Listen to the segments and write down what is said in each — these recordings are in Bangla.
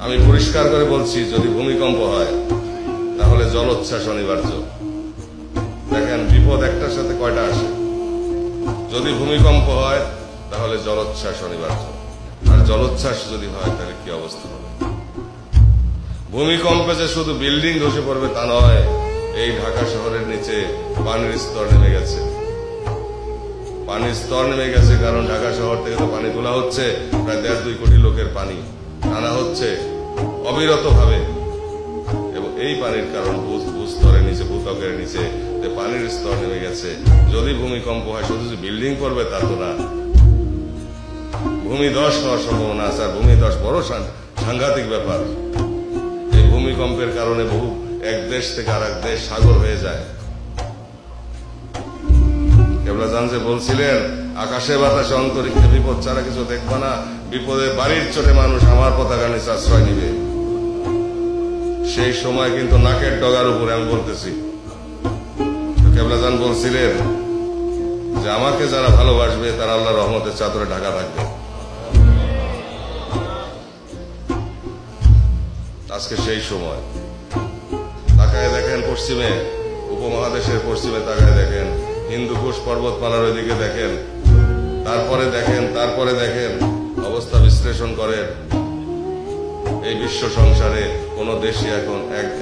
আমি পরিষ্কার করে বলছি, যদি ভূমিকম্প হয় তাহলে জলোচ্ছ্বাস অনিবার্য। দেখেন, বিপদ একটার সাথে কয়টা আসে। যদি ভূমিকম্প হয় তাহলে জলোচ্ছ্বাস অনিবার্য, আর জলোচ্ছ্বাস যদি হয় তাহলে কি অবস্থা হবে। ভূমিকম্পে যে শুধু বিল্ডিং ধসে পড়বে তা নয়, এই ঢাকা শহরের নিচে পানির স্তর নেমে গেছে। পানির স্তর নেমে গেছে কারণ ঢাকা শহর থেকে তো পানি তোলা হচ্ছে, প্রায় 1.5-2 কোটি লোকের পানি আনা হচ্ছে অবিরত ভাবে, এবং এই পানির কারণ ভূস্তরের নিচে, ভূত্বকের নিচে পানির স্তর নেমে গেছে। যদি ভূমিকম্প হয় শুধু যে বিল্ডিং পড়বে তা তো না, ভূমিধস হওয়ার সম্ভাবনা আছে। আর ভূমিধস বড় সাংঘাতিক ব্যাপার। এই ভূমিকম্পের কারণে বহু এক দেশ থেকে আর এক দেশ সাগর হয়ে যায়। কেবলাজান যে বলছিলেন, আকাশে বাতাসে অন্তরিক্ষে বিপদ ছাড়া কিছু দেখবা না, বিপদে বাড়ির চোটে মানুষ আমার পতাকা নিচে আশ্রয় নিবে। সেই সময় কিন্তু নাকের ডগার উপরে আমি বলতেছি, কেবলাজান বলছিলেন যে আমাকে যারা ভালোবাসবে তারা আল্লাহর রহমতের চাদরে ঢাকা থাকবে। আজকে সেই সময়। তাকায় দেখেন পশ্চিমে, উপমহাদেশের পশ্চিমে তাকায় দেখেন, হিন্দুকুশ পর্বতমালার ওইদিকে দেখেন, তারপরে দেখেন, অবস্থা বিশ্লেষণ করেন। এই বিশ্ব সংসারে কোন দেশই এখন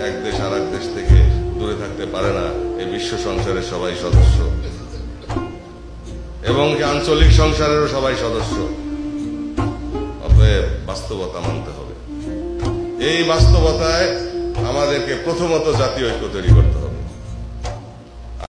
এক দেশ আর এক দেশ থেকে দূরে থাকতে পারে না। এই বিশ্ব সংসারের সবাই সদস্য, এবং আঞ্চলিক সংসারেরও সবাই সদস্য। অতএব বাস্তবতা মানতে হবে। এই বাস্তবতায় আমাদেরকে প্রথমত জাতীয় ঐক্য তৈরি করতে হবে।